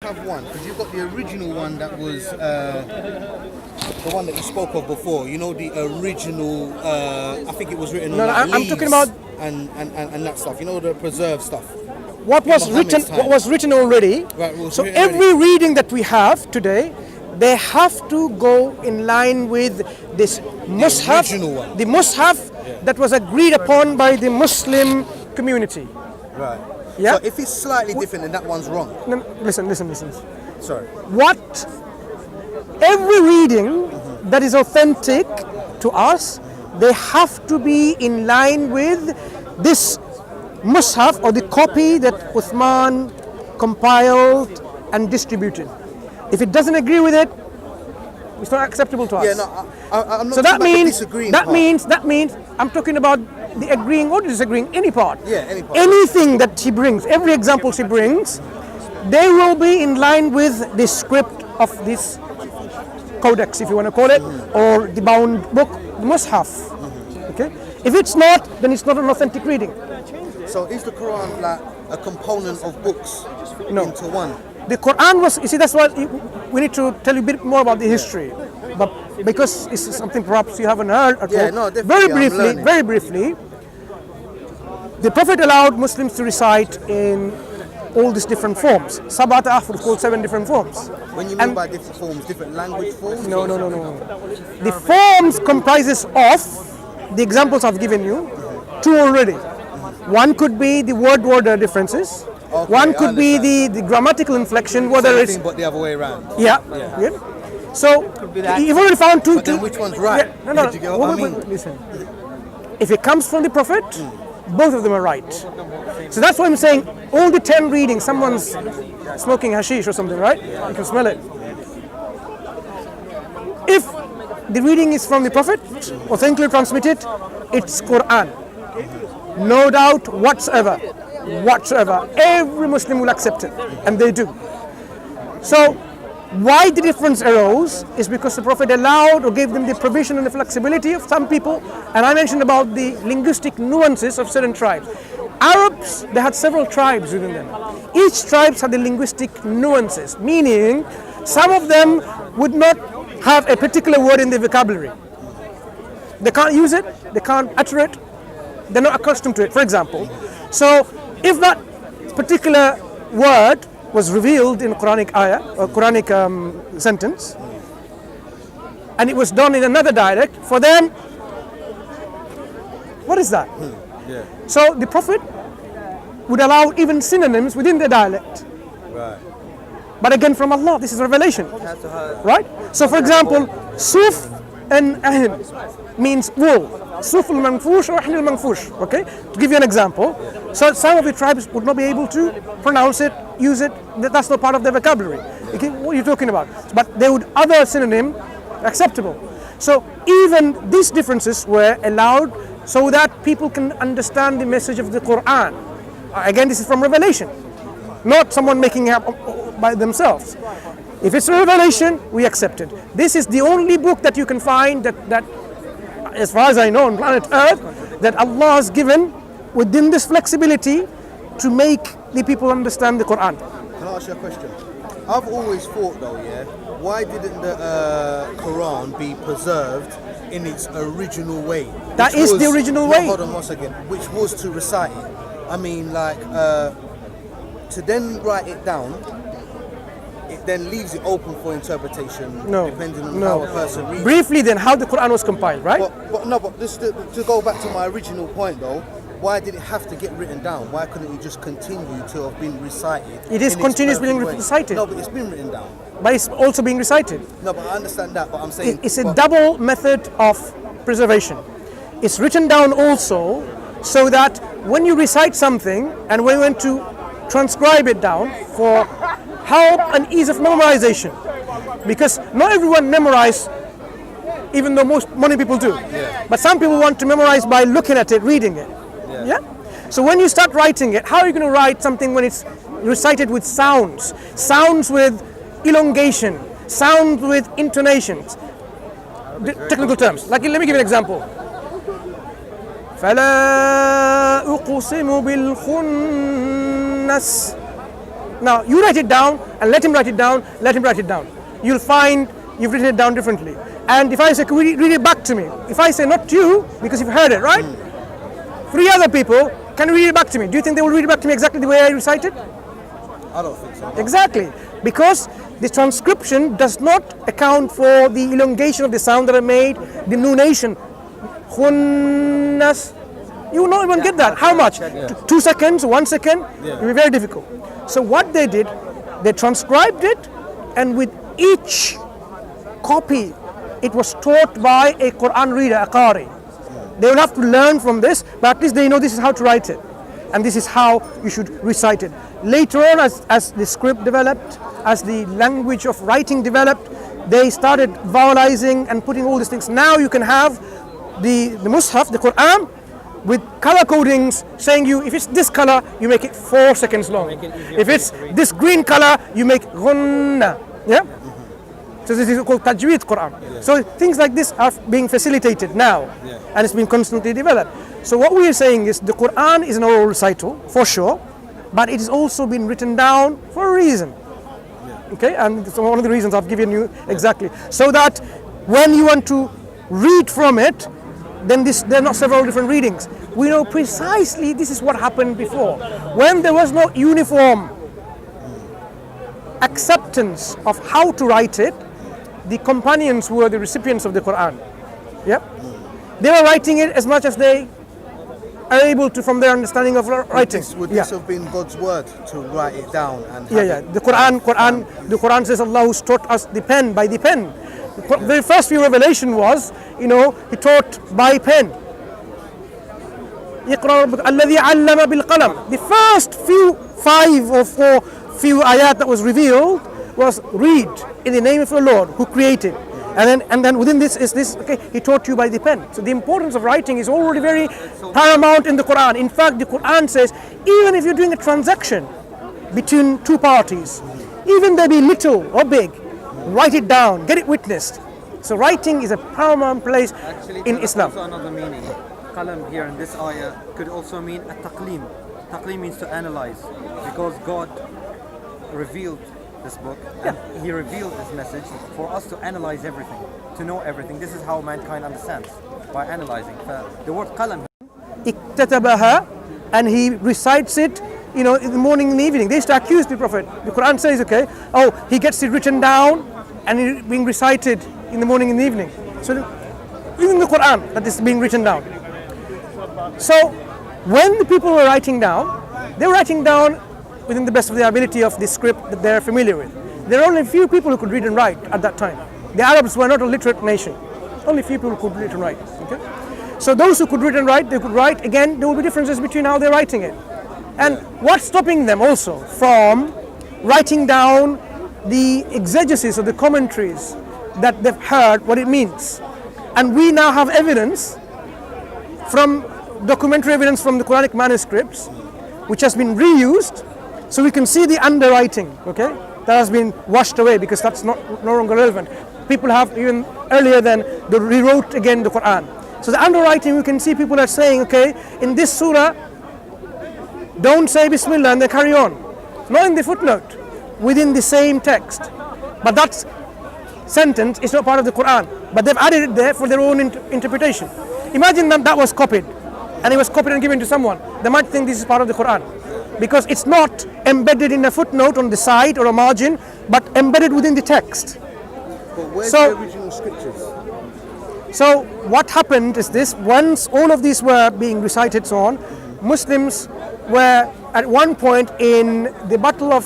Have one, because you've got the original one that was the one that you spoke of before. You know, the original. I think it was written on I'm leaves talking about and that stuff. You know, the preserved stuff. What was written already. Right, so every reading that we have today, they have to go in line with this mushaf, the mushaf that was agreed upon by the Muslim community. Right. Yeah. So if it's slightly different, then that one's wrong. No, listen. Sorry. Every reading that is authentic to us, they have to be in line with this mushaf or the copy that Uthman compiled and distributed. If it doesn't agree with it, it's not acceptable to us. Yeah, no, I'm not. So that means that means I'm talking about the agreeing or disagreeing, any part. Yeah, any part. Anything that he brings, every example he brings, they will be in line with the script of this codex, if you want to call it, or the bound book, the mushaf. Okay. If it's not, then it's not an authentic reading. So is the Quran like a component of books into one? The Quran was, you see, that's why we need to tell you a bit more about the history. But because it's something perhaps you haven't heard at all. No, definitely. Very briefly, the Prophet allowed Muslims to recite in all these different forms. Sab'at Ahfar, called 7 different forms. When you mean by different forms, different language forms? No. The forms comprises of the examples I've given you, 2 already. One could be the word order differences. Okay, one could be the grammatical inflection, whether it's but the other way around. Yeah. So you've already found 2. But then which one's right? Yeah, no. Did you get what I mean? Listen. If it comes from the Prophet, both of them are right. So that's why I'm saying all the 10 readings, someone's smoking hashish or something, right? You can smell it. If the reading is from the Prophet, authentically transmitted, it's Quran. No doubt whatsoever. Every Muslim will accept it, and they do. So why the difference arose is because the Prophet allowed or gave them the provision and the flexibility of some people, and I mentioned about the linguistic nuances of certain tribes. Arabs, they had several tribes within them. Each tribe had the linguistic nuances, meaning some of them would not have a particular word in their vocabulary. They can't use it, they can't utter it, they're not accustomed to it, for example. So if that particular word was revealed in Quranic ayah or Quranic sentence, and it was done in another dialect, for them, what is that? So the Prophet would allow even synonyms within the dialect. Right. But again, from Allah, this is revelation. Right? So for example, suf and ahin means wool. Suf al-manfush or ahin al-manfush. Okay? To give you an example. So some of the tribes would not be able to pronounce it, use it. That's not part of their vocabulary. Okay? What are you talking about? But they would other synonym acceptable. So even these differences were allowed so that people can understand the message of the Quran. Again, this is from revelation, not someone making it up by themselves. If it's a revelation, we accept it. This is the only book that you can find that as far as I know, on planet Earth, that Allah has given within this flexibility to make the people understand the Quran. Can I ask you a question? I've always thought though, why didn't the Quran be preserved in its original way? That is the original way. Hold on once again. Which was to recite it. I mean, like, to then write it down, it then leaves it open for interpretation, depending on how a person reads it. Briefly then, how the Quran was compiled, right? But just to go back to my original point though, why did it have to get written down? Why couldn't it just continue to have been recited? It is continuously being recited. No, but it's been written down. But it's also being recited. No, but I understand that, but I'm saying... It's a double method of preservation. It's written down also so that when you recite something and when you want to transcribe it down for help and ease of memorization, because not everyone memorizes, even though many people do. But some people want to memorize by looking at it, reading it. So when you start writing it, how are you going to write something when it's recited with sounds with elongation, sounds with intonations, technical terms? Like, let me give you an example. فلا أقسم بالخنس. Now you write it down and let him write it down, let him write it down. You'll find you've written it down differently. And if I say, can we read it back to me? If I say not you, because you've heard it, right? 3 other people, can you read it back to me? Do you think they will read it back to me exactly the way I recited? I don't think so. Exactly. Because the transcription does not account for the elongation of the sound that I made, the nunation. Khunnas. You will not even get that. How much? 2 seconds, 1 second? It will be very difficult. So what they did, they transcribed it, and with each copy, it was taught by a Quran reader, a Qari. They will have to learn from this, but at least they know this is how to write it. And this is how you should recite it. Later on, as the script developed, as the language of writing developed, they started vowelizing and putting all these things. Now you can have the Mus'haf, the Quran, with color codings saying you, if it's this color, you make it 4 seconds long. If it's this green color, you make ghunna. Yeah? So this is called Tajweed Quran. So things like this are being facilitated now, and it's been constantly developed. So what we are saying is the Quran is an oral recital, for sure, but it has also been written down for a reason. Okay, and so one of the reasons I've given you exactly. So that when you want to read from it, then there are not several different readings. We know precisely this is what happened before. When there was no uniform acceptance of how to write it, the companions who were the recipients of the Quran, they were writing it as much as they are able to from their understanding of writing. Would this have been God's word to write it down? And The Quran says Allah has taught us the pen, by the pen. The very first few revelation was, He taught by pen. The first few 5 or 4 few ayat that was revealed was read in the name of the Lord who created. And then within this is this, okay, He taught you by the pen. So the importance of writing is already very paramount in the Quran. In fact, the Quran says, even if you're doing a transaction between 2 parties, even they be little or big, write it down, get it witnessed. So writing is a paramount place in Islam. Also another meaning. Qalam here in this ayah could also mean a taqlim. Taqlim means to analyze, because God revealed this book and He revealed this message for us to analyze everything, to know everything. This is how mankind understands, by analyzing. The word qalam. Iktatabaha, and he recites it, in the morning and the evening. They used to accuse the Prophet. The Quran says, he gets it written down and it being recited in the morning and the evening. So even the Quran that is being written down. So when the people were writing down, they were writing down within the best of their ability of the script that they're familiar with. There are only a few people who could read and write at that time. The Arabs were not a literate nation. Only few people could read and write. Okay? So those who could read and write, they could write. Again, there will be differences between how they're writing it. And what's stopping them also from writing down the exegesis or the commentaries that they've heard, what it means. And we now have evidence from documentary evidence from the Quranic manuscripts, which has been reused, so we can see the underwriting, that has been washed away because that's no longer relevant. People have even earlier than they rewrote again the Quran. So the underwriting, we can see people are saying, in this surah, don't say Bismillah, and they carry on. Not in the footnote, within the same text. But that sentence is not part of the Quran, but they've added it there for their own interpretation. Imagine that was copied, and it was copied and given to someone. They might think this is part of the Quran, because it's not embedded in a footnote on the side or a margin, but embedded within the text. But where's the original scriptures? So what happened is this: once all of these were being recited, so on, Muslims were at one point in the Battle of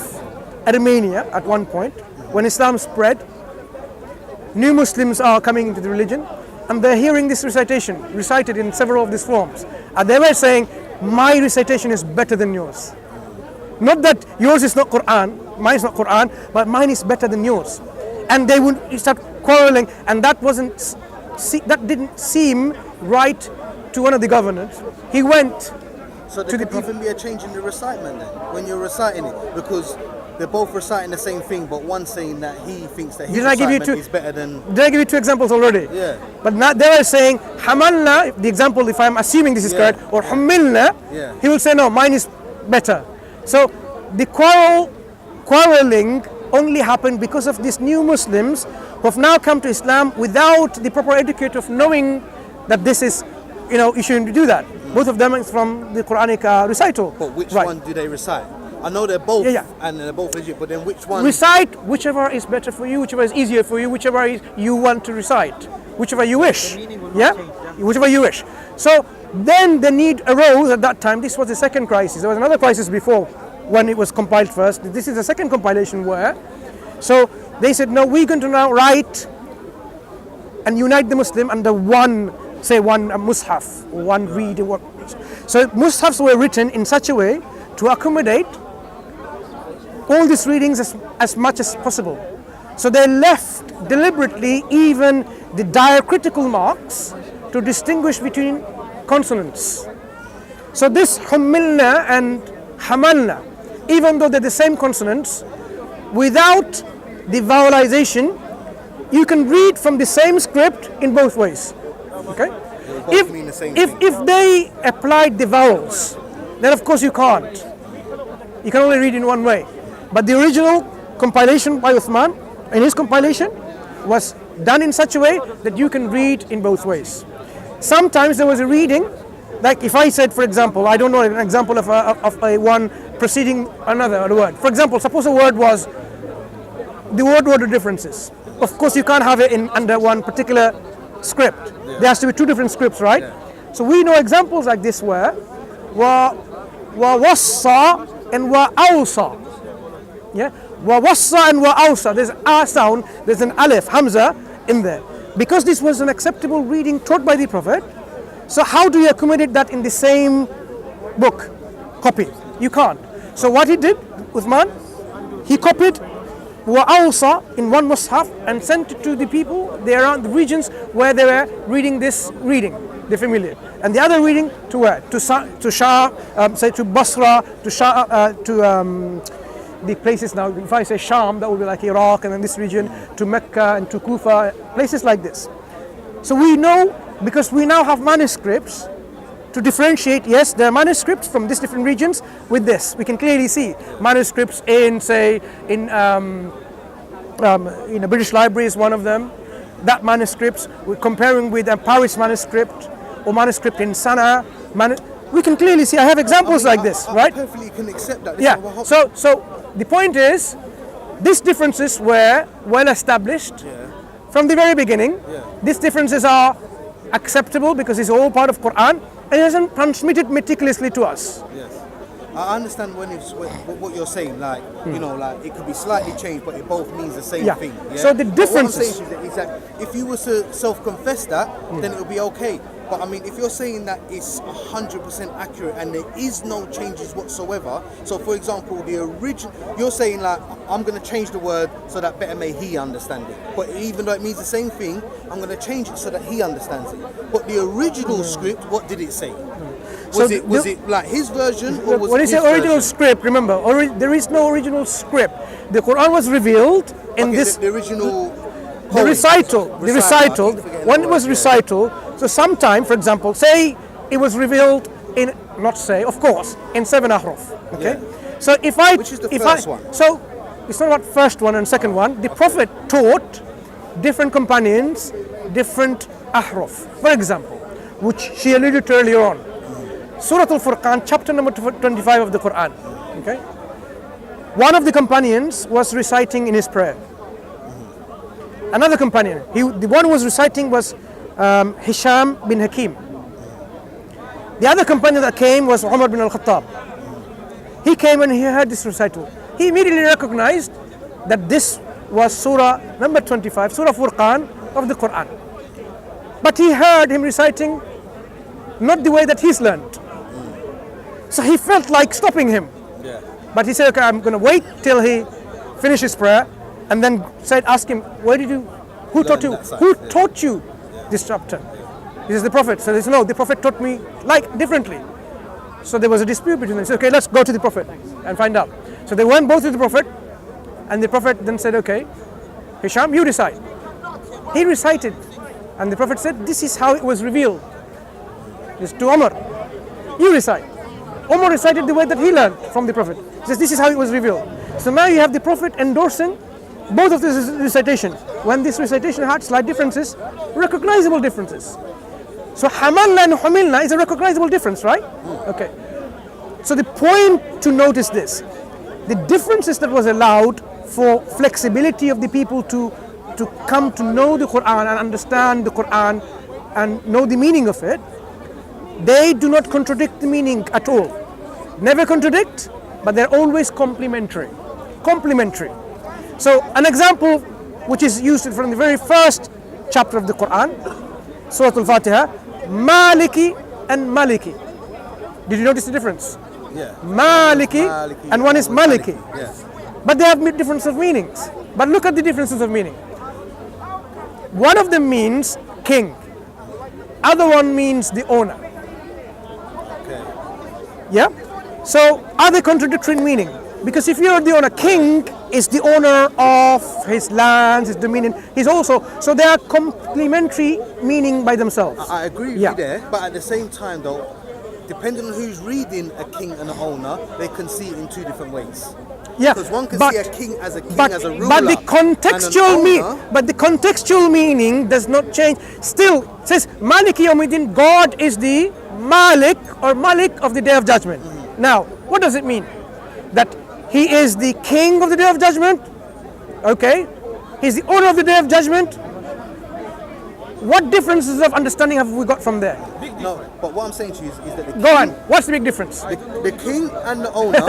Armenia. At one point, when Islam spread, new Muslims are coming into the religion, and they're hearing this recitation recited in several of these forms, and they were saying, "My recitation is better than yours." Not that yours is not Quran, mine is not Quran, but mine is better than yours. And they would start quarreling, and that didn't seem right to one of the governors. He went. So there could even be a change in the recitement then, when you're reciting it, because they're both reciting the same thing, but one saying that he thinks that his recitement is better than... Did I give you 2 examples already? Yeah. But now they are saying, Hamalna, the example, if I'm assuming this is correct, or Humilna, he will say, no, mine is better. So the quarrel quarreling only happened because of these new Muslims who have now come to Islam without the proper etiquette of knowing that this is, you shouldn't do that. Both of them is from the Quranic recital. But which one do they recite? I know they're both, and they're both legit, but then which one? Recite whichever is better for you, whichever is easier for you, whichever you want to recite, whichever you wish. Whichever you wish. So then the need arose at that time. This was the second crisis. There was another crisis before when it was compiled first. This is the second compilation where. So they said, no, we're going to now write and unite the Muslim under one mushaf, one reading. So mushafs were written in such a way to accommodate all these readings as much as possible. So they left deliberately even the diacritical marks to distinguish between consonants. So this humilna and hamalna, even though they're the same consonants, without the vowelization, you can read from the same script in both ways. Okay? If they applied the vowels, then of course you can't. You can only read in one way. But the original compilation by Uthman, in his compilation, was done in such a way that you can read in both ways. Sometimes there was a reading, like if I said, for example, I don't know an example of a one preceding another word. For example, suppose the word order differences. Of course, you can't have it under one particular script. There has to be two different scripts, right? So we know examples like this where wa wassa and wa awsa. Yeah, wa wassa and wa awsa. There's a sound. There's an alif, hamza in there. Because this was an acceptable reading taught by the Prophet, so how do you accommodate that in the same book, copy? You can't. So what he did, Uthman, he copied wa awsa in one mushaf and sent it to the people there around the regions where they were reading this reading, they're familiar. And the other reading to where? To Shah, say to Basra, to the places now. If I say Sham, that would be like Iraq, and then this region to Mecca and to Kufa, places like this. So we know, because we now have manuscripts to differentiate. Yes, there are manuscripts from these different regions with this. We can clearly see manuscripts in, say, in a British Library is one of them. That manuscripts, we're comparing with a Paris manuscript or manuscript in Sana'a. We can clearly see. I have examples like this, right? I perfectly can accept that. So the point is, these differences were well established from the very beginning. These differences are acceptable because it's all part of Quran and it isn't transmitted meticulously to us. Yes. I understand what you're saying, like, like it could be slightly changed, but it both means the same thing. Yeah? So the differences. What I'm saying is that if you were to self-confess that, then it would be okay. But I mean, if you're saying that it's 100% accurate and there is no changes whatsoever, so for example, the original, you're saying like, I'm going to change the word so that better may he understand it. But even though it means the same thing, I'm going to change it so that he understands it. But the original script, what did it say? Was it like his version or was it his version? When you say original script, remember, there is no original script. The Quran was revealed in this... The original... The recital. When it was recital, so sometime, for example, say it was revealed in, not say, of course, in 7 ahruf. Okay? Yeah. So which is the first one? So it's not about first one and second one. The Prophet taught different companions different ahruf. For example, which she alluded to earlier on. Surah Al-Furqan, chapter number 25 of the Quran. Okay? One of the companions was reciting in his prayer. Another companion, the one who was reciting was Hisham bin Hakim. The other companion that came was Umar bin al-Khattab. He came and he heard this recital. He immediately recognized that this was Surah number 25, Surah Furqan of the Quran. But he heard him reciting not the way that he's learned. So he felt like stopping him. Yeah. But he said, okay, I'm going to wait till he finishes prayer. And then ask him, who taught you this chapter? This is the Prophet. So he said, no, the Prophet taught me like differently. So there was a dispute between them. He said, okay, let's go to the Prophet and find out. So they went both to the Prophet, and the Prophet then said, okay, Hisham, you recite. He recited, and the Prophet said, this is how it was revealed. It's to Umar. You recite. Umar recited the way that he learned from the Prophet. He says, this is how it was revealed. So now you have the Prophet endorsing both of these recitations. When this recitation had slight differences, recognizable differences. So hamalna and humilna is a recognizable difference, right? Okay. So the point to notice this, the differences that was allowed for flexibility of the people to come to know the Quran and understand the Quran and know the meaning of it, they do not contradict the meaning at all. Never contradict, but they're always complementary. Complementary. So an example which is used from the very first chapter of the Quran, Surah Al-Fatiha, Maliki and Maliki. Did you notice the difference? Yeah. Maliki and one is Maliki. Yes. But they have difference of meanings. But look at the differences of meaning. One of them means king. Other one means the owner. Okay. Yeah? So are they contradictory in meaning? Because if you're the owner, king is the owner of his lands, his dominion. He's also, so they are complementary meaning by themselves. I agree with you there, but at the same time though, depending on who's reading a king and an owner, they can see it in two different ways. Yeah, because one can see a king as a ruler. But the contextual meaning does not change. Still, it says Maliki Yawmiddin, God is the Malik or Malik of the Day of Judgment. Mm-hmm. Now, what does it mean? That he is the king of the Day of Judgment? Okay. He's the owner of the Day of Judgment? What differences of understanding have we got from there? No, but what I'm saying to you is that the king, go on. What's the big difference? The king and the owner.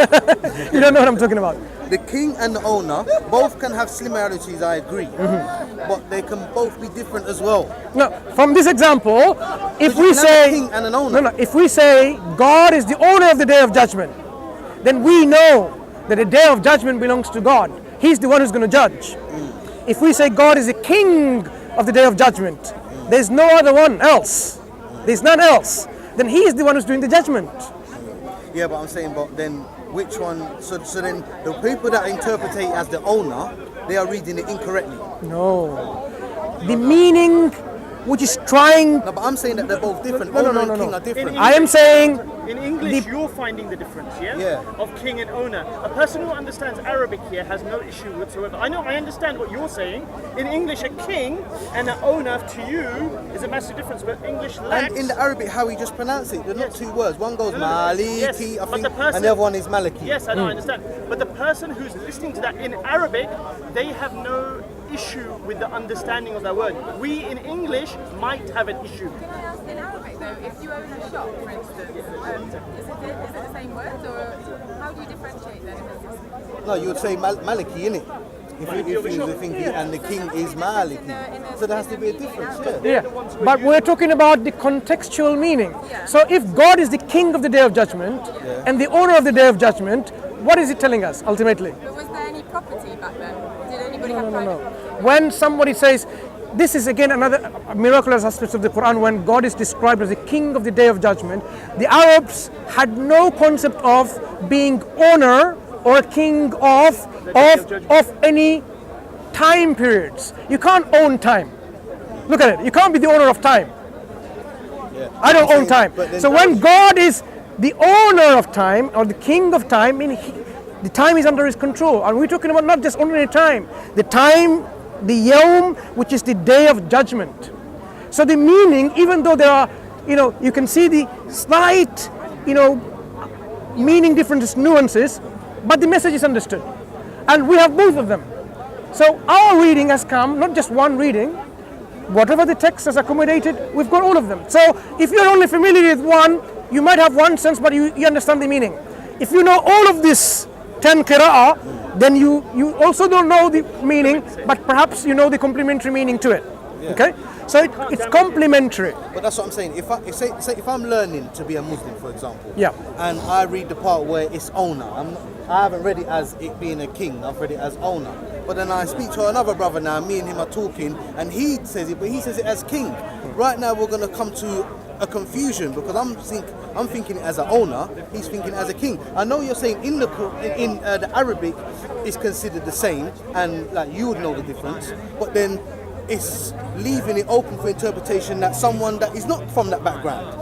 You don't know what I'm talking about. The king and the owner both can have similarities, I agree, but they can both be different as well. No, from this example, if we say king and an owner. if we say God is the owner of the Day of Judgment, then we know that the Day of Judgment belongs to God. He's the one who's going to judge. If we say God is the king of the Day of Judgment, there's no other one else. There's none else. Then he is the one who's doing the judgment. Yeah, but I'm saying, but then which one? So then the people that interpret it as the owner, they are reading it incorrectly. No. The meaning which is trying. No, but I'm saying that they're both different. Owner and king are different. I am saying. In English, you're finding the difference, yeah? Of king and owner. A person who understands Arabic here has no issue whatsoever. I understand what you're saying. In English, a king and an owner to you is a massive difference, but English lacks. And in the Arabic, how we just pronounce it, they're not two words. One goes Maliki, I think, and the other one is Maliki. Yes, I know, I understand. But the person who's listening to that in Arabic, they have no issue with the understanding of that word. We in English might have an issue. Can I ask in Arabic though, if you own a shop, for instance, is it the same word, or how do you differentiate then? No, you would say Maliki, innit? If you the thinking, and the king is Maliki. So there has to be a difference, yeah. But we're talking about the contextual meaning. Yeah. So if God is the king of the Day of Judgment and the owner of the Day of Judgment, what is it telling us ultimately? But was there any property back then? Did anybody have private? When somebody says, this is again another miraculous aspect of the Quran, when God is described as the king of the Day of Judgment, the Arabs had no concept of being owner or king of any time periods. You can't own time. Look at it. You can't be the owner of time. I don't own time. So when God is the owner of time or the king of time, the time is under his control. And we're talking about not just ordinary time. The time, the Yawm, which is the Day of Judgment. So the meaning, even though there are, you can see the slight, meaning differences, nuances, but the message is understood. And we have both of them. So our reading has come, not just one reading, whatever the text has accommodated, we've got all of them. So if you're only familiar with one, you might have one sense, but you understand the meaning. If you know all of this 10 qira'ah, then you also don't know the meaning, but perhaps you know the complementary meaning to it. Yeah. Okay? So it's complementary. But that's what I'm saying. If I'm learning to be a Muslim, for example, yeah, and I read the part where it's owner, I haven't read it as it being a king, I've read it as owner. But then I speak to another brother now, me and him are talking, and he says it, but he says it as king. Right now we're going to come to a confusion, because I'm thinking it as an owner, he's thinking as a king. I know you're saying in the Arabic it's considered the same, and like you would know the difference, but then it's leaving it open for interpretation that someone that is not from that background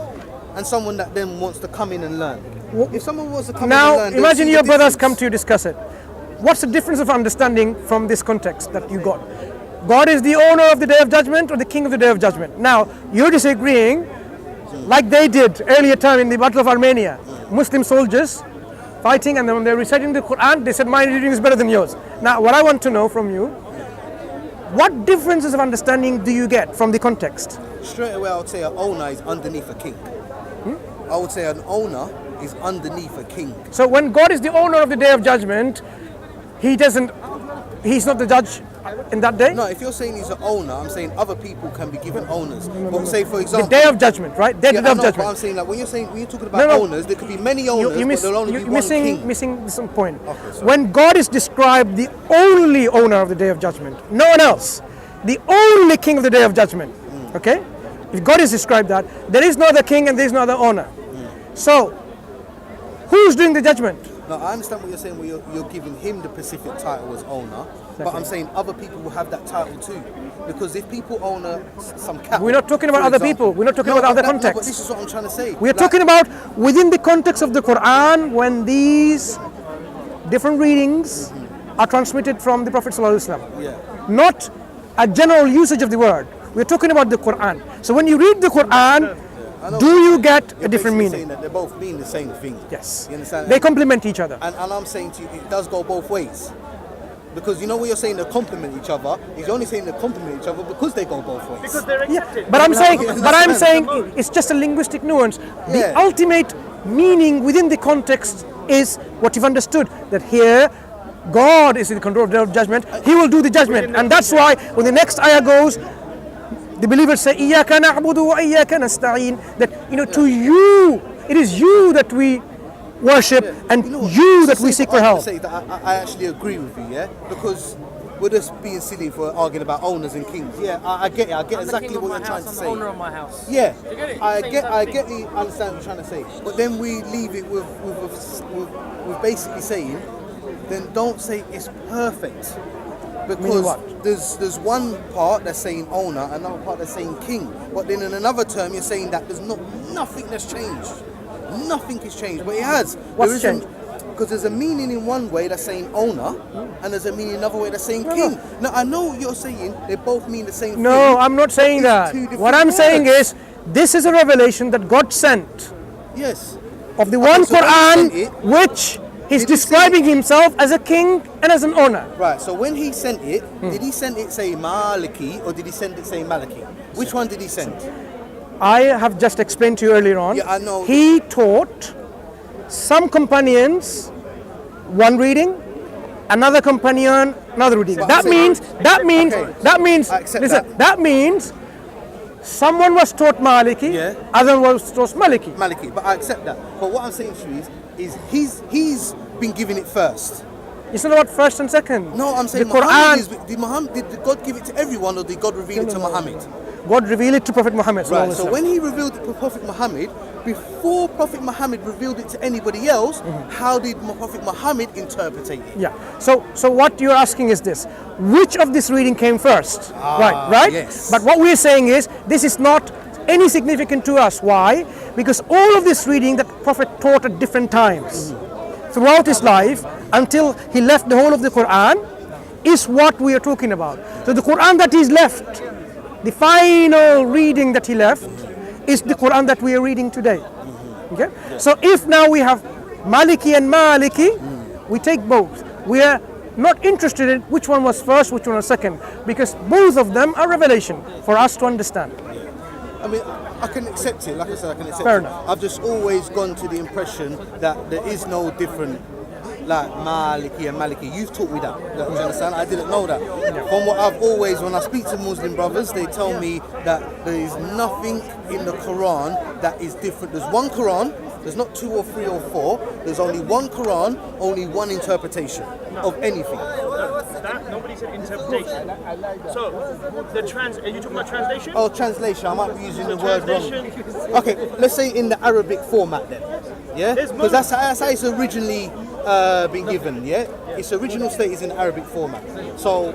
and someone that then wants to come in and learn. If someone wants to come in and learn, now imagine your brothers come to you, discuss it. What's the difference of understanding from this context that you got? God is the owner of the Day of Judgment or the King of the Day of Judgment. Now, you're disagreeing like they did earlier time in the Battle of Armenia. Muslim soldiers fighting, and then when they're reciting the Quran, they said, my reading is better than yours. Now, what I want to know from you, what differences of understanding do you get from the context? Straight away, I would say an owner is underneath a king. I would say an owner is underneath a king. So when God is the owner of the Day of Judgment, he's not the judge in that day? No, if you're saying he's an owner, I'm saying other people can be given owners. But say, for example, the Day of Judgment, right? Day of Judgment. But I'm saying, like, when you're talking about owners, there could be many owners, but there'll only be one king. Missing some point. Okay, when God is described the only owner of the Day of Judgment, no one else, the only king of the Day of Judgment, okay? If God is described that, there is no other king and there is no other owner. So, who's doing the judgment? No, I understand what you're saying, where you're giving him the specific title as owner, but I'm saying other people will have that title too. Because if people own some cattle... We're not talking about other people, we're not talking about other contexts. No, but this is what I'm trying to say. We're talking about within the context of the Quran, when these different readings are transmitted from the Prophet ﷺ. Yeah. Not a general usage of the word. We're talking about the Quran. So when you read the Quran, do you get a different meaning? Saying that they both mean the same thing. Yes. You understand? They complement each other. And I'm saying to you, it does go both ways. Because you know what you're saying, they complement each other. He's only saying they complement each other because they go both ways. Because they're accepted. But I'm saying it's just a linguistic nuance. The ultimate meaning within the context is what you've understood, that here God is in control of the judgment. He will do the judgment. And that's why when the next ayah goes, the believers say, إِيَّاكَ نَعْبُدُ وَإِيَّاكَ نَسْتَعِينَ. That, to you, it is you that we worship and you that we seek for help. I actually agree with you, yeah? Because we're just being silly for arguing about owners and kings. Yeah, I get it. I get exactly what you're trying to say. I'm the owner of my house. Yeah, I understand what you're trying to say. But then we leave it with basically saying, then don't say it's perfect. Because there's one part that's saying owner, another part that's saying king. But then in another term, you're saying that there's nothing that's changed. Nothing has changed, but it has. What's changed? Because there's a meaning in one way that's saying owner, and there's a meaning in another way that's saying king. Now, I know what you're saying, they both mean the same thing. No, I'm not saying that. What I'm saying is, this is a revelation that God sent. Yes. Of the one Quran, which he's describing himself as a king and as an owner. Right, so when he sent it, did he send it say Maliki or did he send it say Maliki? Which one did he send? I have just explained to you earlier on. Yeah, I know. He taught some companions one reading, another companion another reading. That means someone was taught Maliki, other was taught Maliki. Maliki, but I accept that. But what I'm saying to you is he's been given it first. It's not about first and second. No, I'm saying the Quran. Did God give it to everyone or did God reveal it to Muhammad? God revealed it to Prophet Muhammad. Right, so when he revealed it to Prophet Muhammad, before Prophet Muhammad revealed it to anybody else, how did Prophet Muhammad interpret it? Yeah. So what you're asking is this: which of this reading came first? Right? Yes. But what we're saying is this is not any significant to us. Why? Because all of this reading that Prophet taught at different times throughout his life until he left the whole of the Quran is what we are talking about. So the Quran that he's left, the final reading that he left, is the Quran that we are reading today. Okay? So if now we have Maliki and Maliki, we take both. We are not interested in which one was first, which one was second, because both of them are revelation for us to understand. I mean, I can accept it. Like I said, I can accept Fair it. enough. I've just always gone to the impression that there is no different, like Maliki and Maliki. You've taught me that. Do you understand? I didn't know that. From what I've always, when I speak to Muslim brothers, they tell me that there is nothing in the Quran that is different. There's one Quran. There's not 2 or 3 or 4. There's only one Quran, only one interpretation of anything. Nobody said interpretation. So, are you talking about translation? Oh, translation. I might be using the word wrong. Translation. Okay, let's say in the Arabic format then. Yeah? Because that's how it's originally been given, yeah? Its original state is in Arabic format. So,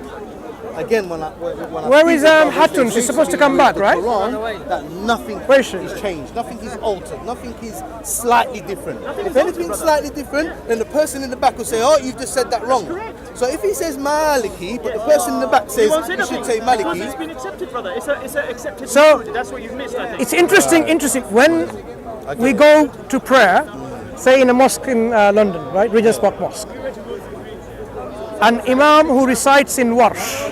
again, where is Hatun? She's supposed to come back, right? Quran, that nothing is changed, nothing is altered, nothing is slightly different. If anything's slightly different, then the person in the back will say, "Oh, you've just said that wrong." So if he says Maliki, but the person in the back says you should say Maliki, because it's been accepted, brother. It's an accepted so mode. That's what you've missed, I think. It's interesting. When we go to prayer, say in a mosque in London, right, Regent's Park Mosque, an imam who recites in Warsh,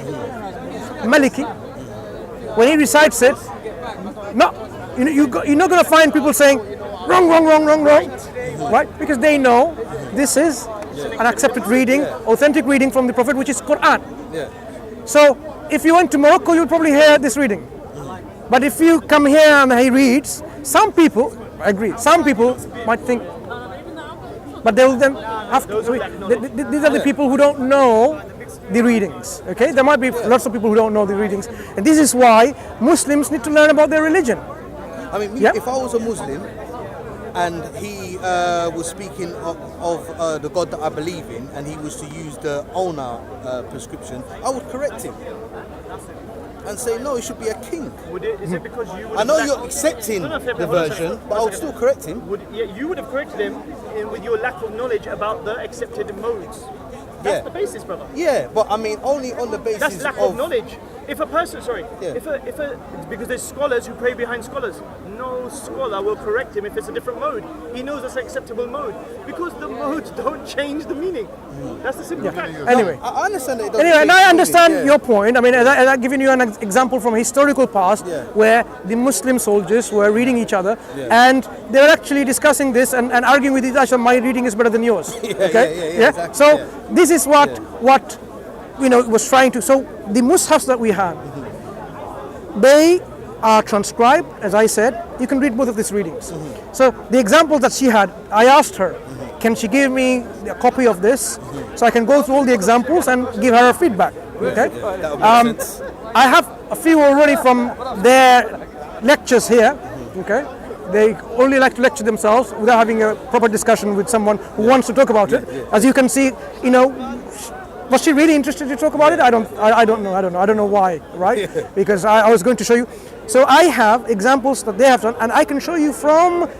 Maliki, when he recites it, you're not going to find people saying wrong, right? Because they know this is an accepted reading, authentic reading from the Prophet, which is Quran. So if you went to Morocco, you'll probably hear this reading. But if you come here and he reads, some people, I agree, some people might think, but they will then have to, these are the people who don't know the readings, okay? There might be lots of people who don't know the readings, and this is why Muslims need to learn about their religion. I mean, if I was a Muslim and he was speaking of the God that I believe in, and he was to use the owner prescription, I would correct him and say, no, it should be a king. Is it because you would I know you're accepting the version, but I would still correct him. You would have corrected him with your lack of knowledge about the accepted modes. That's the basis, brother. Yeah, but I mean, only on the basis that's lack of knowledge. If a person, because there's scholars who pray behind scholars. No scholar will correct him if it's a different mode. He knows it's an acceptable mode because the modes don't change the meaning. That's the simple fact. Anyway, I understand that. And I understand your point. I mean, I've given you an example from historical past where the Muslim soldiers were reading each other and they were actually discussing this and arguing with each other. My reading is better than yours. Exactly, so this is what was trying to. So the mushafs that we have, they are transcribed, as I said. You can read both of these readings. So the examples that she had, I asked her, can she give me a copy of this so I can go through all the examples and give her a feedback. Okay. I have a few already from their lectures here. Okay. They only like to lecture themselves without having a proper discussion with someone who wants to talk about it. As you can see, was she really interested to talk about it? I don't know why, right? Because I was going to show you. So I have examples that they have done, and I can show you from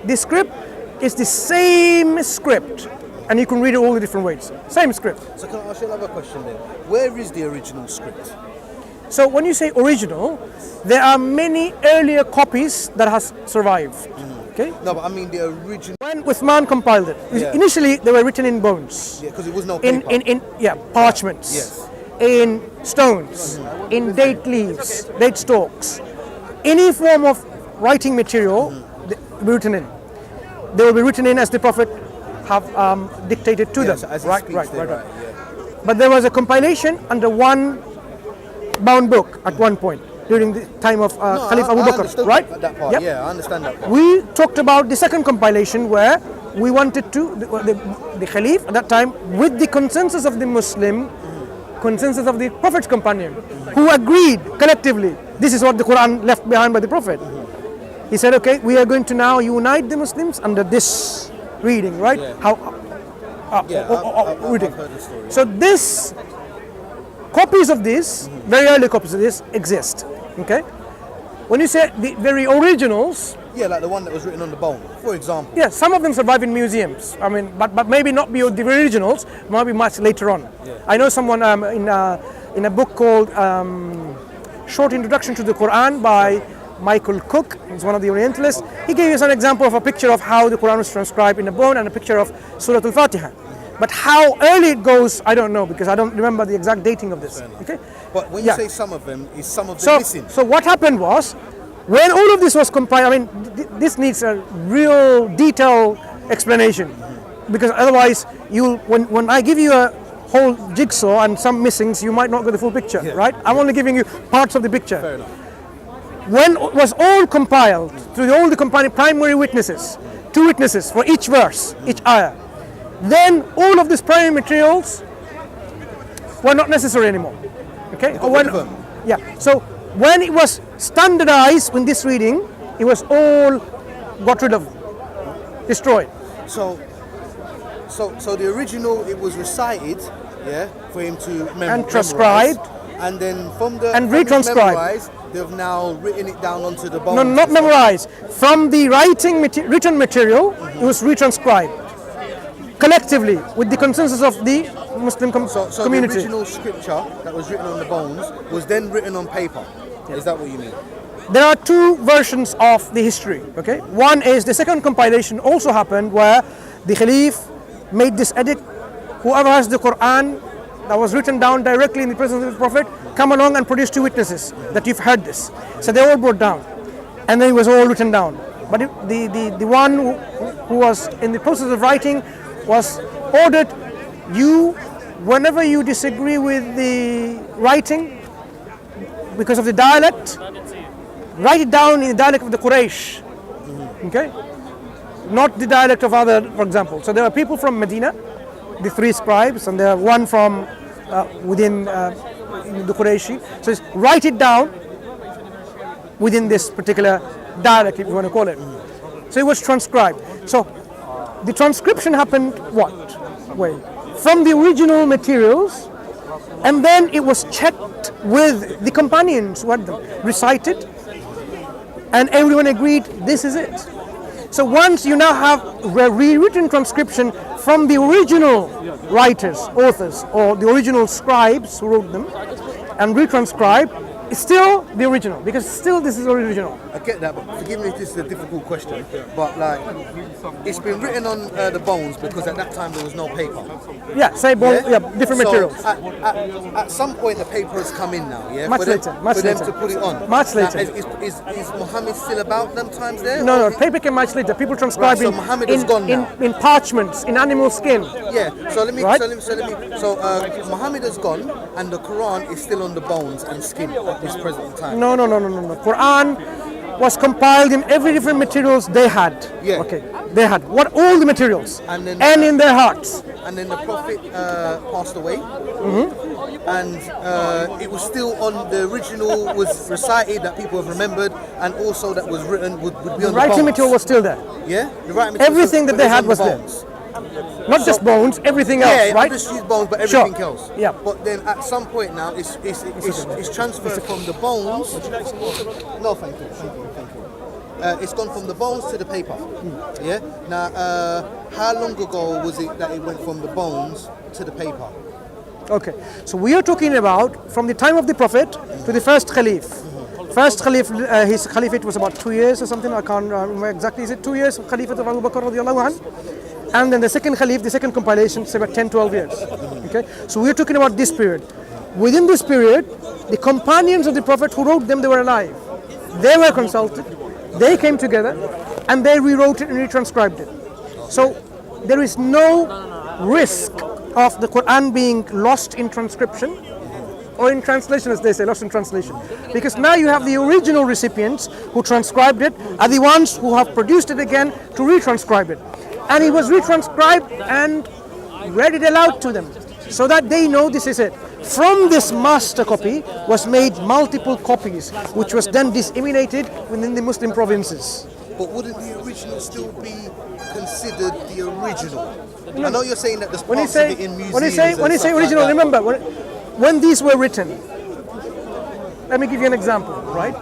the script. It's the same script, and you can read it all the different ways. Same script. So can I ask you another question then? Where is the original script? So when you say original, there are many earlier copies that has survived. Okay? No, but I mean the original. When Uthman compiled it, initially they were written in bones. Yeah, because it was no paper. In parchments. In stones. In date leaves, date stalks. Any form of writing material written in. They will be written in as the Prophet have dictated to them. So as right. Yeah. But there was a compilation under one bound book at one point during the time of Khalifa Abu Bakr, right? That part. Yep. Yeah, I understand that part. We talked about the second compilation where we wanted to, the Khalif at that time, with the consensus of the Muslim, consensus of the Prophet's companion, who agreed collectively, this is what the Quran left behind by the Prophet. He said, okay, we are going to now unite the Muslims under this reading, right? I've reading. heard the story. So this, copies of this, very early copies of this exist, okay? When you say the very originals, yeah, like the one that was written on the bone, for example. yeah, some of them survive in museums. I mean, but maybe not be the originals, might be much later on. Yeah. I know someone in a book called Short Introduction to the Quran by Michael Cook, he's one of the Orientalists. He gave us an example of a picture of how the Quran was transcribed in a bone and a picture of Surah Al-Fatiha. But how early it goes, I don't know, because I don't remember the exact dating of this. Okay. But when you say some of them, is some of them missing? So what happened was, when all of this was compiled, I mean, this needs a real detailed explanation, because otherwise, when I give you a whole jigsaw and some missings, you might not get the full picture, right? I'm only giving you parts of the picture. Fair enough. When it was all compiled through all the primary witnesses, 2 witnesses for each verse, each ayah, then all of these primary materials were not necessary anymore. Okay? So when it was standardized in this reading, it was all got rid of, destroyed. So the original, it was recited, for him to memorize, and transcribed. And then from the retranscribed. memorized, they've now written it down onto the bones. No, not memorized. From the written material, it was retranscribed collectively with the consensus of the Muslim So community. the original scripture that was written on the bones was then written on paper. Is that what you mean? There are two versions of the history. Okay, one is the second compilation also happened where the Caliph made this edict. Whoever has the Quran that was written down directly in the presence of the Prophet, come along and produce 2 witnesses that you've heard this. So they all brought down, and then it was all written down. But the one who was in the process of writing was ordered, you, whenever you disagree with the writing because of the dialect, write it down in the dialect of the Quraysh. Okay, not the dialect of other, for example. So there are people from Medina, the 3 scribes, and there are one from within the Qurayshi. So it's write it down within this particular dialect, if you want to call it. So it was transcribed. So the transcription happened what way? From the original materials, and then it was checked with the companions who had them, recited, and everyone agreed this is it. So once you now have a rewritten transcription from the original writers, authors, or the original scribes who wrote them, and retranscribed, it's still the original, because still this is original. I get that, but forgive me if this is a difficult question, but like, it's been written on the bones because at that time there was no paper. Yeah, say bone, yeah, different So materials. At some point the paper has come in now, yeah? Much for them, later, much for them later. to put it on. Much Now, later. Is Muhammad still about them times there? No, Or paper came much later. People transcribe Right, so Muhammad is gone now. in parchments, in animal skin. Yeah, so let me, Right. Muhammad has gone and the Quran is still on the bones and skin at this present time. No. Quran was compiled in every different materials they had. Yeah. Okay, they had all the materials, And then- in their hearts. And then the Prophet passed away, and it was still on the original, was recited that people have remembered, and also that was written would be on the Writing bones. material was still there. Yeah, the writing material Everything that they had on was the there. bones. Not just bones, everything else, Yeah, right? not just use bones, but everything Sure. else. Yeah. But then at some point now, it's transferred from the bones. No, thank you. It's gone from the bones to the paper. Yeah. Now, how long ago was it that it went from the bones to the paper? Okay, so we are talking about from the time of the Prophet to the first Caliph. First Caliph, his Caliphate was about 2 years or something, I can't remember exactly. Is it 2 years, Caliphate of Abu Bakr radiallahu anh? And then the second Caliph, the second compilation, is about 10, 12 years. Okay, so we are talking about this period. Within this period, the companions of the Prophet who wrote them, they were alive. They were consulted, they came together, and they rewrote it and retranscribed it. So there is no risk of the Quran being lost in transcription, or in translation, as they say, lost in translation. Because now you have the original recipients who transcribed it, are the ones who have produced it again to retranscribe it. And it was retranscribed and read it aloud to them, so that they know this is it. From this master copy was made multiple copies, which was then disseminated within the Muslim provinces. But wouldn't the original still be considered the original? I know you're saying that there's parts of it in museums. When you say original, remember when these were written. Let me give you an example, right?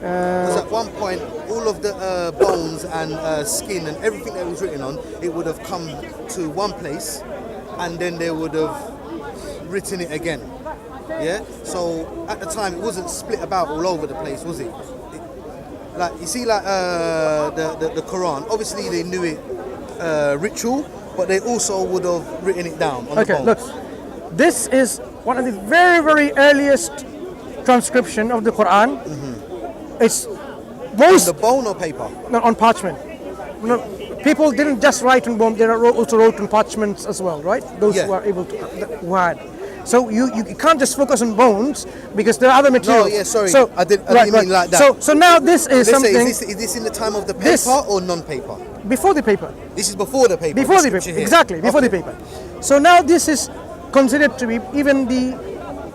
Because at one point, all of the bones and skin and everything that was written on, it would have come to one place, and then they would have written it again. Yeah. So at the time, it wasn't split about all over the place, was it? Like you see, like the Quran. Obviously, they knew it ritual, but they also would have written it down on the bones. Look, this is one of the very, very earliest transcription of the Quran. It's most On the bone or paper? no, on parchment. No, people didn't just write on bone; they also wrote on parchments as well, right? Those Yeah. who are able to, who had. So you can't just focus on bones because there are other materials. No, yeah, sorry, So, I didn't mean like that. So now this is Let's say, something is this in the time of the paper This- or non-paper? before the paper. This is before the paper. Before the scripture paper, here. exactly, before Okay. the paper. So now this is considered to be even the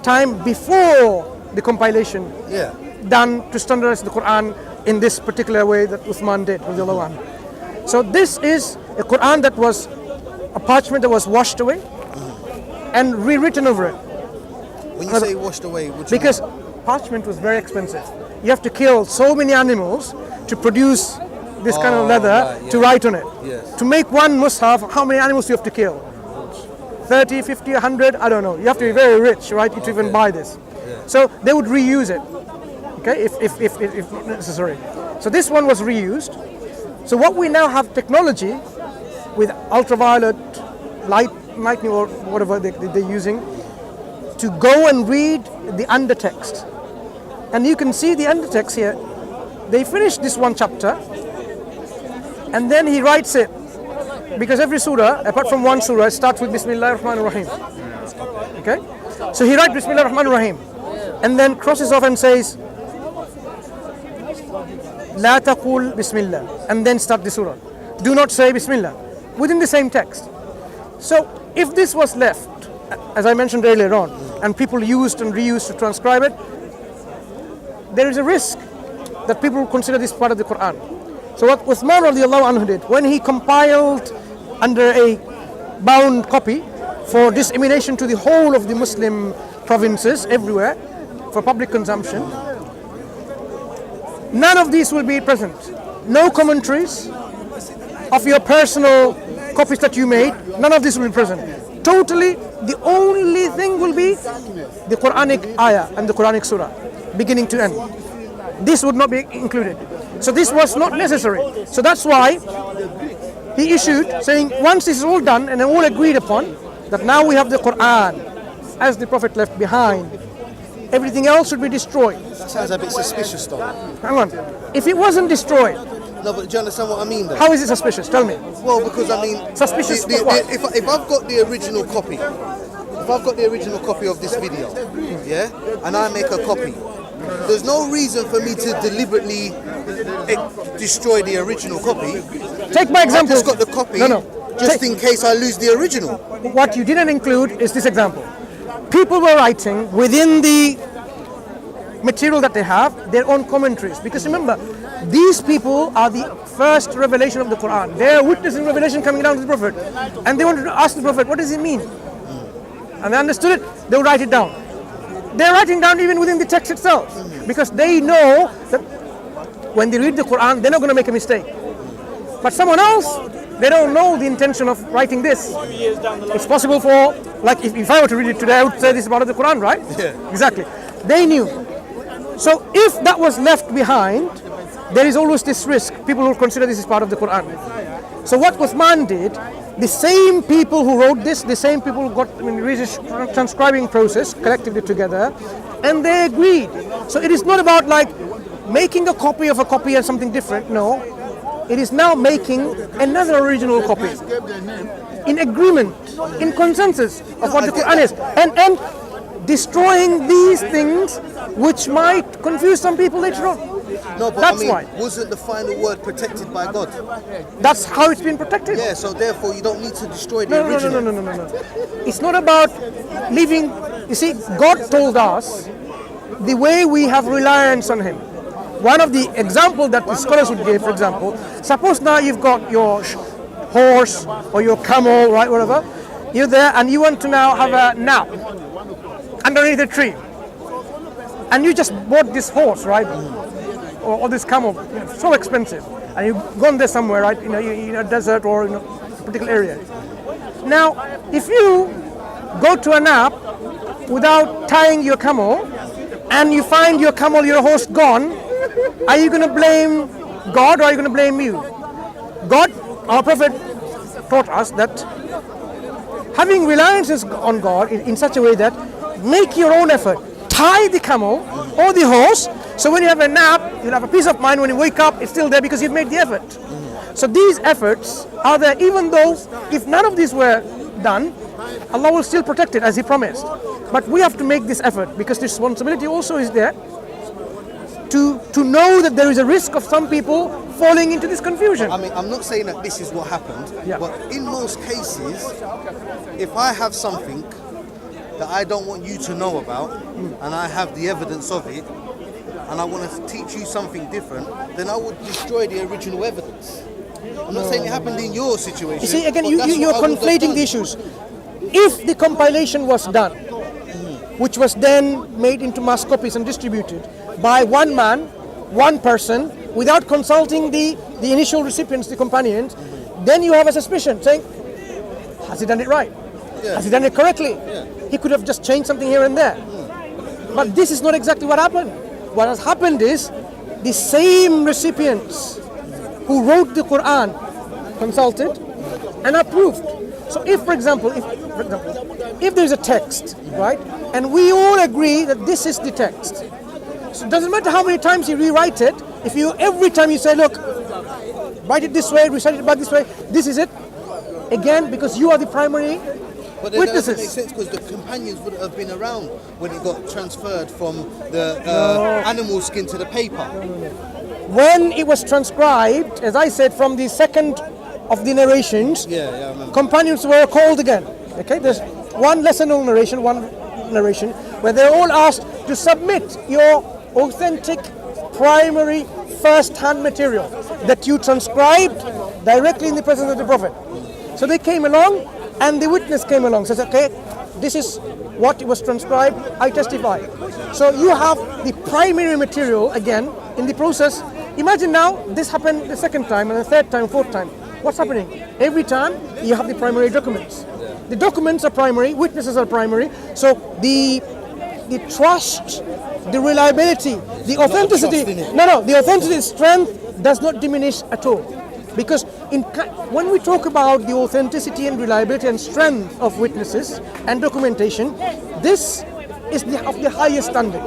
time before the compilation Yeah. done to standardize the Quran in this particular way that Uthman did, radiallahu anhu. So this is a Quran that was a parchment that was washed away, and rewritten over it. When you say washed away, what do you Because mean? parchment was very expensive. You have to kill so many animals to produce this kind of leather to write on it. Yes. To make one mushaf, how many animals do you have to kill? 30, 50, 100, I don't know. You have to be very rich, right, to even buy this. So they would reuse it, okay, if necessary. So this one was reused. So what we now have technology with ultraviolet lightning or whatever they're using to go and read the undertext. And you can see the undertext here. They finished this one chapter and then he writes it. Because every surah, apart from one surah, starts with Bismillah ar-Rahman ar-Rahim. Okay? So he writes Bismillah ar-Rahman ar-Rahim and then crosses off and says La taqul Bismillah and then start the surah. Do not say Bismillah within the same text. So if this was left, as I mentioned earlier on, and people used and reused to transcribe it, there is a risk that people will consider this part of the Quran. So what Uthman radiallahu anhu did, when he compiled under a bound copy for dissemination to the whole of the Muslim provinces everywhere for public consumption, none of these will be present. No commentaries of your personal copies that you made, none of this will be present. Totally, the only thing will be the Quranic ayah and the Quranic surah, beginning to end. This would not be included. So this was not necessary. So that's why he issued saying once this is all done and all agreed upon, that now we have the Quran as the Prophet left behind, everything else should be destroyed. That sounds a bit suspicious though. Hang on. If it wasn't destroyed, no, but do you understand what I mean though? How is it suspicious? Tell me. Well, because I mean, suspicious. If I've got the original copy, of this video, yeah, and I make a copy, there's no reason for me to deliberately destroy the original copy. Take my example. I've just got the copy, just in case I lose the original. What you didn't include is this example. People were writing within the material that they have their own commentaries, because remember, these people are the first revelation of the Quran. They are witnessing revelation coming down to the Prophet, and they wanted to ask the Prophet, what does it mean? And they understood it, they would write it down. They're writing down even within the text itself, because they know that when they read the Quran, they're not going to make a mistake. But someone else, they don't know the intention of writing this. It's possible for, like if I were to read it today, I would say this is part of the Quran, right? Yeah. Exactly. They knew. So if that was left behind, there is always this risk. People will consider this as part of the Quran. So what Uthman did, the same people who wrote this, the same people who got the transcribing process, collectively together, and they agreed. So it is not about like making a copy of a copy and something different. No, it is now making another original copy in agreement, in consensus of what the Quran is, and destroying these things which might confuse some people later on. No, but that's I mean, why. Wasn't the final word protected by God? That's how it's been protected. Yeah, so therefore you don't need to destroy the original. No. It's not about leaving. You see, God told us the way we have reliance on Him. One of the examples that the scholars would give, for example, suppose now you've got your horse or your camel, right, whatever. You're there and you want to now have a nap underneath a tree. And you just bought this horse, right? Or this camel, so expensive, and you've gone there somewhere, right? In a desert or in a particular area. Now, if you go to a nap without tying your camel, and you find your camel, your horse gone, are you going to blame God or are you going to blame you? God, our Prophet, taught us that having reliance on God in such a way that make your own effort. Tie the camel or the horse, so when you have a nap, you'll have a peace of mind. When you wake up, it's still there because you've made the effort. So these efforts are there, even though if none of these were done, Allah will still protect it as He promised. But we have to make this effort because the responsibility also is there to know that there is a risk of some people falling into this confusion. I mean, I'm not saying that this is what happened, but in most cases, if I have something that I don't want you to know about, and I have the evidence of it, and I want to teach you something different, then I would destroy the original evidence. I'm not saying it happened in your situation. You see, again, you're conflating the issues. if the compilation was done, which was then made into mass copies and distributed by one man, one person, without consulting the initial recipients, the companions, then you have a suspicion saying, has he done it right? Has he done it correctly? He could have just changed something here and there. But this is not exactly what happened. What has happened is the same recipients who wrote the Quran consulted and approved. So if, for example, if there's a text, right, and we all agree that this is the text, so it doesn't matter how many times you rewrite it, if you every time you say, look, write it this way, recite it back this way, this is it, again, because you are the primary but then witnesses. That doesn't make sense because the companions would have been around when it got transferred from the animal skin to the paper. When it was transcribed, as I said, from the second of the narrations, companions were called again. Okay, there's one lesser known narration, where they're all asked to submit your authentic primary first-hand material that you transcribed directly in the presence of the Prophet. So they came along and the witness came along, says, okay, this is what was transcribed, I testify. So you have the primary material again in the process. Imagine now this happened the second time and the third time, fourth time. What's happening? Every time you have the primary documents. The documents are primary, witnesses are primary. So the trust, the reliability, the authenticity, the authenticity, strength does not diminish at all. Because when we talk about the authenticity and reliability and strength of witnesses and documentation, this is of the highest standard.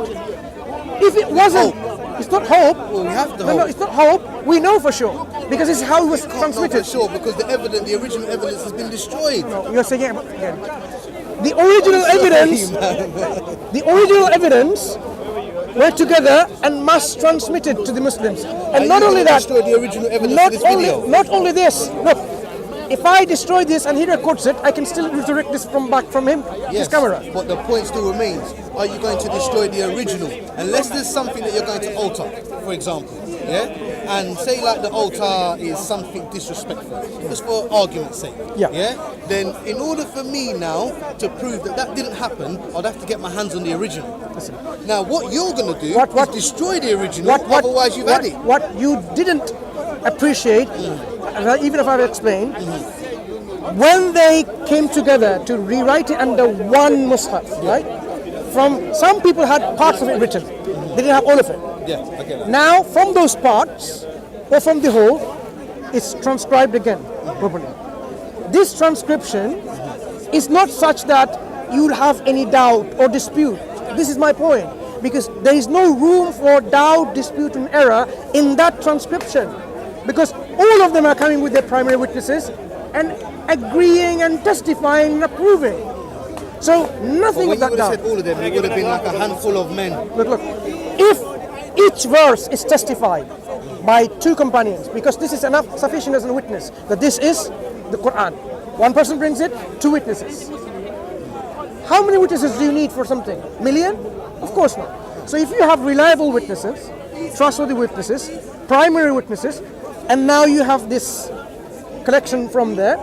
If it wasn't, it's not hope. Well, we have to hope. No, it's not hope. We know for sure because it's how it was transmitted. For sure, because the original evidence has been destroyed. No, you're saying again. The original evidence were together and mass transmitted to the Muslims. And not only that, destroy the original evidence not only this. Look, if I destroy this and he records it, I can still resurrect this back from him, his camera. But the point still remains. Are you going to destroy the original? Unless there's something that you're going to alter, for example, and say like the altar is something disrespectful, just for argument's sake, then in order for me now to prove that didn't happen, I'd have to get my hands on the original. Now what you're going to do is destroy the original, otherwise you've had it. What you didn't appreciate, even if I've explained, when they came together to rewrite it under one mushaf, right? From some people had parts of it written, they didn't have all of it. Yeah, I get that. Now from those parts, or from the whole, it's transcribed again properly. This transcription is not such that you'll have any doubt or dispute. This is my point, because there is no room for doubt, dispute and error in that transcription, because all of them are coming with their primary witnesses and agreeing and testifying and approving. So nothing of that doubt. Said all of them, it would have been like a handful of men. Look, if each verse is testified by two companions, because this is enough, sufficient as a witness, that this is the Quran. One person brings it, two witnesses. How many witnesses do you need for something? Million? Of course not. So if you have reliable witnesses, trustworthy witnesses, primary witnesses, and now you have this collection from there,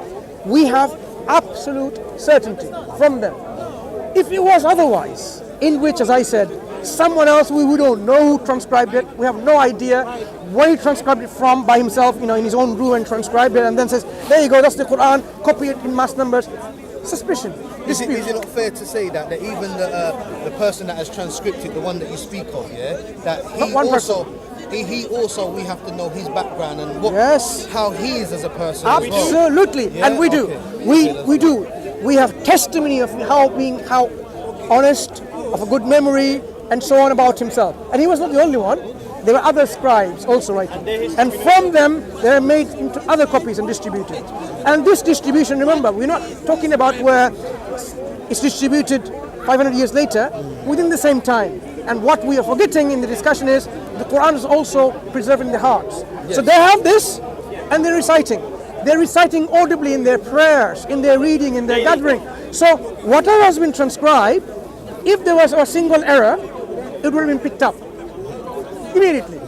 we have absolute certainty from them. If it was otherwise, in which, as I said, someone else we don't know who transcribed it, we have no idea where he transcribed it from by himself, in his own room and transcribed it and then says, there you go, that's the Quran, copy it in mass numbers. Suspicion. Is it not fair to say that even the person that has transcribed it, the one that you speak of, that he also we have to know his background and how he is as a person. Absolutely, well. And we do. We do. We have testimony of how honest, of a good memory, and so on about himself. And he was not the only one. There were other scribes also writing. And from them, they are made into other copies and distributed. And this distribution, remember, we're not talking about where it's distributed 500 years later, within the same time. And what we are forgetting in the discussion is the Quran is also preserved in their hearts. Yes. So they have this, and they're reciting. They're reciting audibly in their prayers, in their reading, in their gathering. So whatever has been transcribed, if there was a single error, it would have been picked up immediately.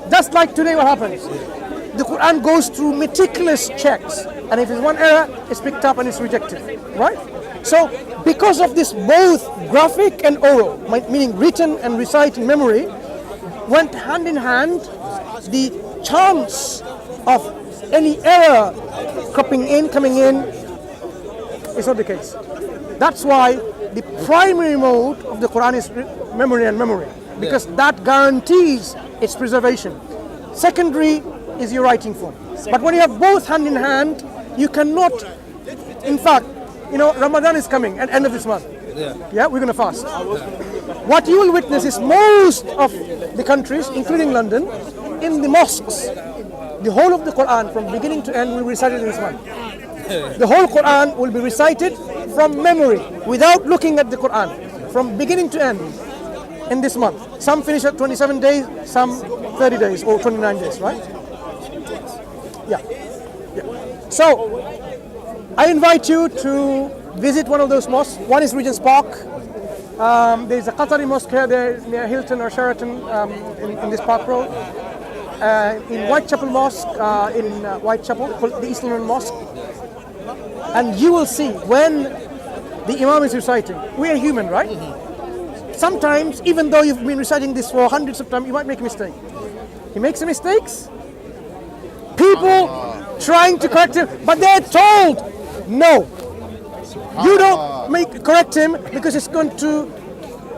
Just like today what happens. The Quran goes through meticulous checks, and if there's one error, it's picked up and it's rejected, right? So because of this, both graphic and oral, meaning written and recite in memory, went hand in hand, the chance of any error coming in is not the case. That's why the primary mode of the Quran is memory and memory, because that guarantees its preservation. Secondary is your writing form. But when you have both hand in hand, you cannot, in fact, Ramadan is coming at the end of this month. Yeah, we're going to fast. What you will witness is most of the countries, including London, in the mosques, the whole of the Quran from beginning to end will be recited in this month. The whole Quran will be recited from memory without looking at the Quran from beginning to end in this month. Some finish at 27 days, some 30 days or 29 days, right? Yeah. So I invite you to visit one of those mosques. One is Regent's Park. There is a Qatari mosque here there near Hilton or Sheraton in this Park Road. In Whitechapel Mosque, in Whitechapel, called the East London Mosque. And you will see when the Imam is reciting, we are human, right? Sometimes, even though you've been reciting this for hundreds of times, you might make a mistake. He makes some mistakes. People trying to correct him, but they're told, no, you don't correct him because it's going to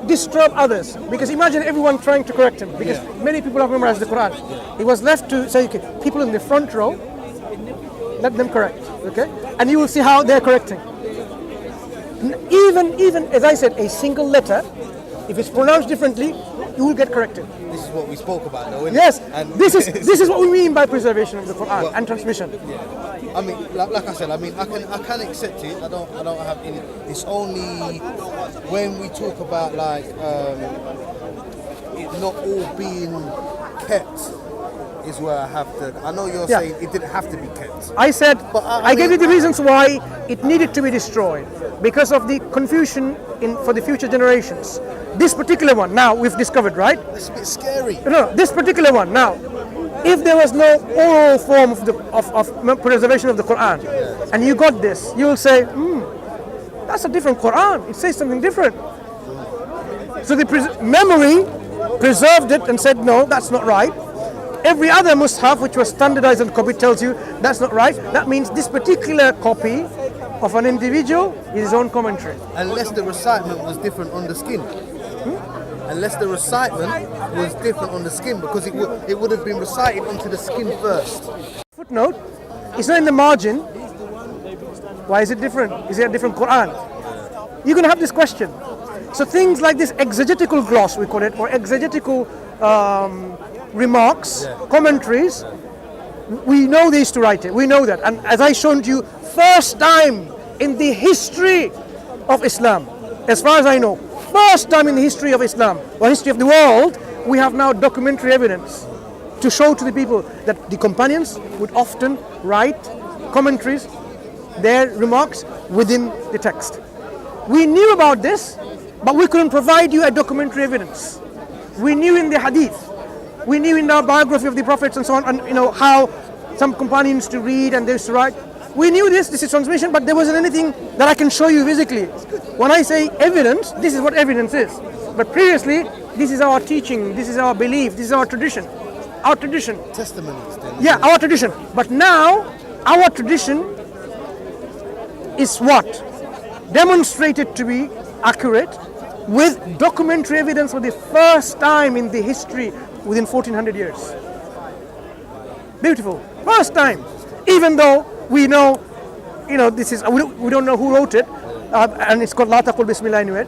disturb others. Because imagine everyone trying to correct him, because many people have memorized the Quran. He was left to say, okay, people in the front row, let them correct, okay? And you will see how they're correcting. Even as I said, a single letter, if it's pronounced differently, you will get corrected. This is what we spoke about, though, isn't yes, it? And this is what we mean by preservation of the Quran and transmission. Yeah. I mean, like I said, I can accept it. I don't have any. It's only when we talk about like it not all being kept is where I have to. I know you're saying it didn't have to be kept. I said, but I gave you the reasons why it needed to be destroyed, because of the confusion for the future generations. This particular one, now we've discovered, right? It's a bit scary. No, this particular one, now, if there was no oral form of preservation of the Quran, and you got this, you will say, that's a different Quran. It says something different. So the memory preserved it and said, no, that's not right. Every other mushaf which was standardized and copied tells you that's not right. That means this particular copy of an individual is his own commentary. Unless the recitement was different on the skin. Unless the recitement was different on the skin, because it would have been recited onto the skin first. Footnote, it's not in the margin. Why is it different? Is it a different Quran? You're going to have this question. So things like this exegetical gloss, we call it, or exegetical remarks, commentaries, we know they used to write it. We know that. And as I showed you, first time in the history of Islam, as far as I know, first time in the history of Islam, or history of the world, we have now documentary evidence to show to the people that the companions would often write commentaries, their remarks within the text. We knew about this, but we couldn't provide you a documentary evidence. We knew in the hadith, we knew in our biography of the prophets and so on, and how some companions to read and they used to write. We knew this is transmission, but there wasn't anything that I can show you physically. When I say evidence, this is what evidence is. But previously, this is our teaching, this is our belief, this is our tradition. Our tradition. Testimonies then. Yeah, our tradition. But now, our tradition is what? Demonstrated to be accurate with documentary evidence for the first time in the history within 1400 years. Beautiful. First time. Even though we know, this is, we don't know who wrote it, and it's called La Taqul Bismillah anyway,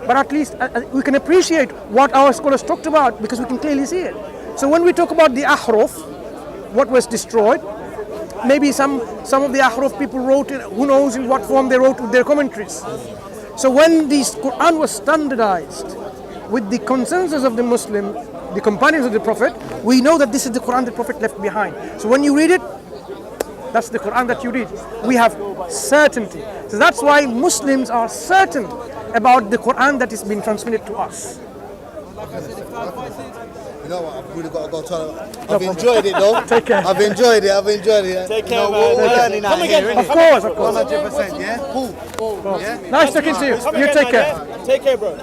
but at least we can appreciate what our scholars talked about because we can clearly see it. So when we talk about the ahruf, what was destroyed, maybe some of the ahruf people wrote it, who knows in what form they wrote with their commentaries. So when this Quran was standardized with the consensus of the Muslim, the companions of the Prophet, we know that this is the Quran the Prophet left behind. So when you read it, that's the Quran that you read. We have certainty. So that's why Muslims are certain about the Quran that is being transmitted to us. You know what? I've really got to go to. I've enjoyed it though. Take care. I've enjoyed it. Take care, man. We're learning out here, innit? Of course. 100%, yeah? Cool. Yeah? Nice talking to you. You take care. Take care, bro.